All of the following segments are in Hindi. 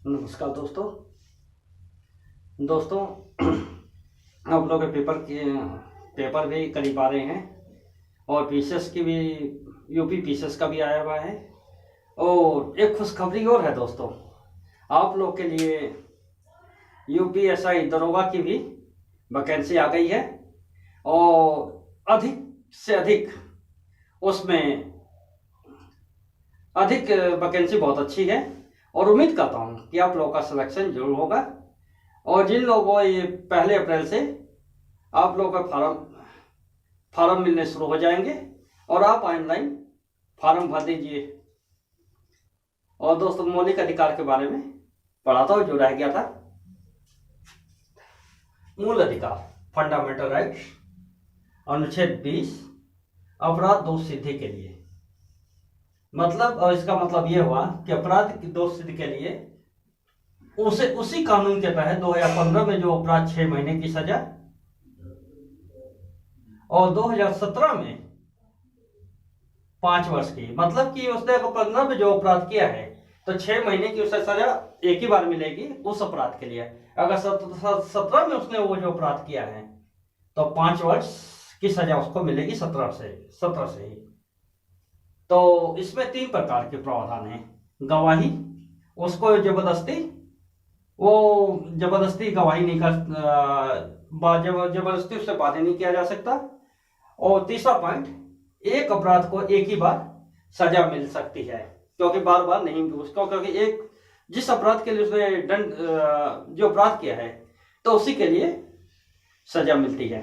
नमस्कार दोस्तों आप लोग के पेपर भी करीब आ रहे हैं और पीसीएस की भी यूपी पीसीएस का भी आया हुआ है। और एक खुशखबरी और है दोस्तों, आप लोग के लिए यूपीएसआई दरोगा की भी वैकेंसी आ गई है और अधिक से अधिक उसमें अधिक वैकेंसी बहुत अच्छी है और उम्मीद करता हूँ कि आप लोगों का सिलेक्शन जरूर होगा। और जिन लोगों को ये 1 अप्रैल से आप लोगों का फार्म मिलने शुरू हो जाएंगे और आप ऑनलाइन फार्म भर दीजिए। और दोस्तों, मौलिक अधिकार के बारे में पढ़ाता हूँ जो रह गया था। मूल अधिकार, फंडामेंटल राइट्स, अनुच्छेद 20, अपराध दोष सिद्धि के लिए। मतलब, और इसका मतलब यह हुआ कि अपराध की दोष सिद्धि के लिए उसी कानून के तहत 2015 में जो अपराध 6 महीने की सजा और 2017 में 5 वर्ष की, मतलब कि उसने 15 में जो अपराध किया है तो 6 महीने की उसे सजा एक ही बार मिलेगी उस अपराध के लिए। अगर 17 में उसने वो जो अपराध किया है तो 5 वर्ष की सजा उसको मिलेगी 17 से ही। तो इसमें 3 प्रकार के प्रावधान हैं। गवाही, उसको जबरदस्ती गवाही नहीं कर, जबरदस्ती उससे बातें नहीं किया जा सकता। और तीसरा पॉइंट, एक अपराध को एक ही बार सजा मिल सकती है, क्योंकि बार बार नहीं उसको, क्योंकि एक जिस अपराध के लिए उसने दंड जो अपराध किया है तो उसी के लिए सजा मिलती है।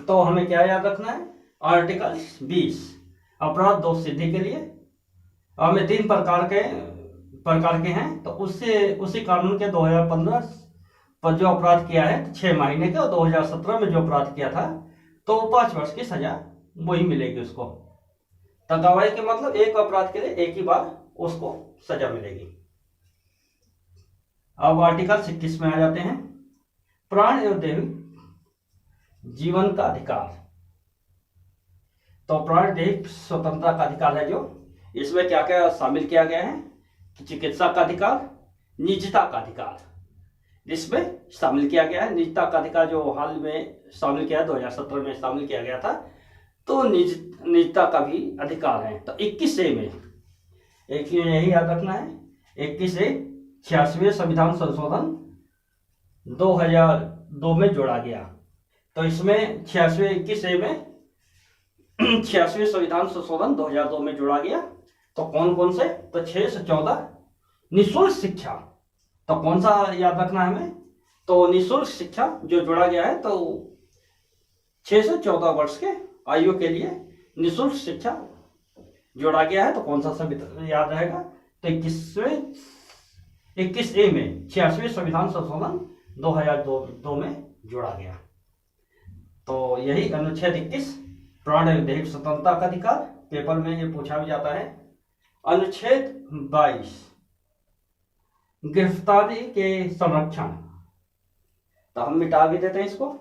तो हमें क्या याद रखना है? आर्टिकल 20 अपराध दोष सिद्धि के लिए हमें 3 प्रकार के हैं। तो उसी कानून के 2015 पर जो अपराध किया है 6 महीने के, और 2017 में जो अपराध किया था तो 5 वर्ष की सजा वही मिलेगी उसको। तो गवाही के मतलब एक अपराध के लिए एक ही बार उसको सजा मिलेगी। अब आर्टिकल 21 में आ जाते हैं। प्राण एवं दैहिक जीवन का अधिकार। तो प्राण दैहिक स्वतंत्रता का अधिकार है जो इसमें क्या क्या शामिल किया गया है? चिकित्सा का अधिकार, निजता का अधिकार इसमें शामिल किया गया है। निजता का अधिकार जो हाल में शामिल किया है, 2017 में शामिल किया गया था, तो निजता का भी अधिकार है। तो 21A में एक यही याद रखना है, 21A 86वें संविधान संशोधन 2002 में जोड़ा गया। तो इसमें 21A में 86वें संविधान संशोधन 2002 में जोड़ा गया। तो कौन कौन से? तो 6 से 14 निःशुल्क शिक्षा। तो कौन सा याद रखना है हमें? तो निःशुल्क शिक्षा जो जोड़ा गया है, तो 6 से 14 वर्ष के आयु के लिए निःशुल्क शिक्षा जोड़ा गया है। तो कौन सा संविधान याद रहेगा? तो 21A में 86वें संविधान संशोधन 2002 में जोड़ा गया। तो यही अनुच्छेद 21 प्राण एवं दैहिक स्वतंत्रता का अधिकार, पेपर में ये पूछा भी जाता है। अनुच्छेद 22 गिरफ्तारी के संरक्षण। तो हम मिटा भी देते हैं इसको।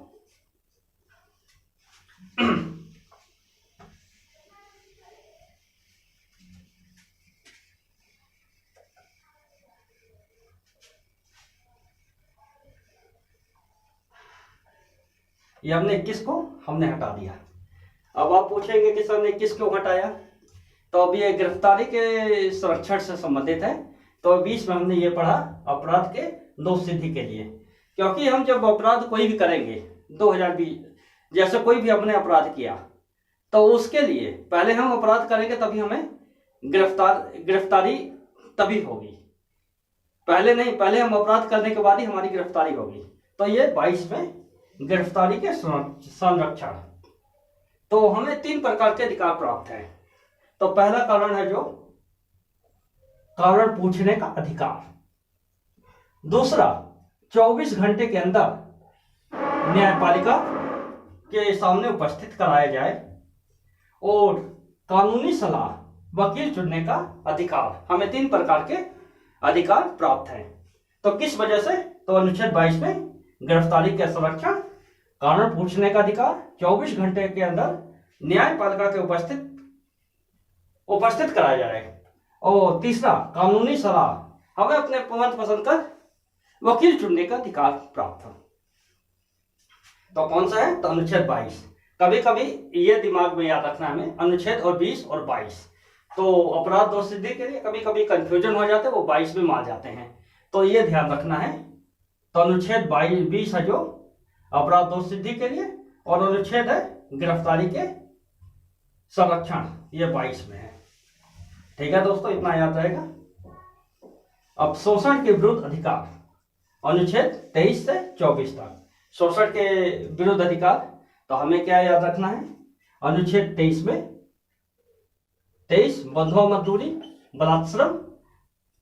ये हमने 21 को हमने हटा दिया। अब आप पूछेंगे कि सर ने 21 क्यों हटाया? तो अब ये गिरफ्तारी के संरक्षण से संबंधित है। तो 20 में हमने ये पढ़ा अपराध के दोष सिद्धि के लिए, क्योंकि हम जब अपराध कोई भी करेंगे 2020, जैसे कोई भी हमने अपराध किया तो उसके लिए पहले हम अपराध करेंगे तभी हमें गिरफ्तारी तभी होगी। पहले नहीं, पहले हम अपराध करने के बाद ही हमारी गिरफ्तारी होगी। तो ये 22 में गिरफ्तारी के संरक्षण। तो हमें 3 प्रकार के अधिकार प्राप्त हैं। तो पहला कारण है जो कारण पूछने का अधिकार। दूसरा, 24 घंटे के अंदर न्यायपालिका के सामने उपस्थित कराया जाए। और कानूनी सलाह, वकील चुनने का अधिकार। हमें 3 प्रकार के अधिकार प्राप्त हैं। तो किस वजह से? तो अनुच्छेद 22 में गिरफ्तारी के संरक्षण, कारण पूछने का अधिकार, 24 घंटे के अंदर न्यायपालिका के उपस्थित कराया जाए। और तीसरा, कानूनी सलाह हमें अपने मनपसंद का वकील चुनने का अधिकार प्राप्त है। तो कौन सा है? तो अनुच्छेद 22। कभी कभी ये दिमाग में याद रखना हमें, अनुच्छेद और 20 और 22। तो अपराध दोष सिद्धि के लिए कभी कभी कंफ्यूजन हो जाते हैं, वो 22 में आ जाते हैं, तो ये ध्यान रखना है। तो अनुच्छेद 20 है जो अपराध दोष सिद्धि के लिए, और अनुच्छेद है गिरफ्तारी के संरक्षण, ये 22 में है। ठीक है दोस्तों, इतना याद रहेगा। अब शोषण के विरुद्ध अधिकार, अनुच्छेद 23 से 24 तक। शोषण के विरुद्ध अधिकार, तो हमें क्या याद रखना है? अनुच्छेद 23 में 23 बंधुआ मजदूरी बलात्श्रम,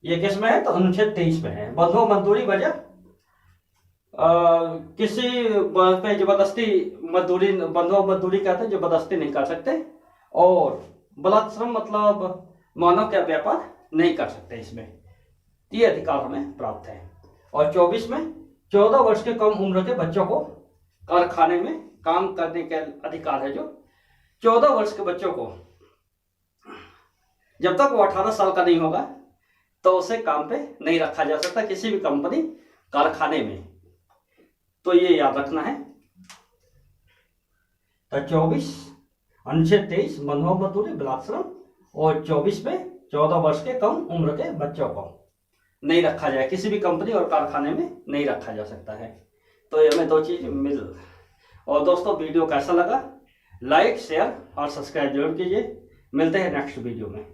ये किस में है? तो अनुच्छेद 23 में है। बंधुआ मजदूरी वजह किसी पे जबरदस्ती मजदूरी, बंधुआ मजदूरी कहते हैं, जबरदस्ती नहीं कर सकते। और बलात्श्रम मतलब मानव का व्यापार नहीं कर सकते इसमें, ये अधिकार हमें प्राप्त है। और 24 में 14 वर्ष के कम उम्र के बच्चों को कारखाने में काम करने के अधिकार है। जो 14 वर्ष के बच्चों को, जब तक वो 18 साल का नहीं होगा तो उसे काम पे नहीं रखा जा सकता किसी भी कंपनी कारखाने में, तो ये याद रखना है। तो 24 अनुच्छेद 23 बंधुआ मजदूरी बलात्श्रम, और 24 में 14 वर्ष के कम उम्र के बच्चों को नहीं रखा जाए, किसी भी कंपनी और कारखाने में नहीं रखा जा सकता है। तो ये हमें दो चीज मिल। और दोस्तों, वीडियो कैसा लगा? लाइक, शेयर और सब्सक्राइब जरूर कीजिए। मिलते हैं नेक्स्ट वीडियो में।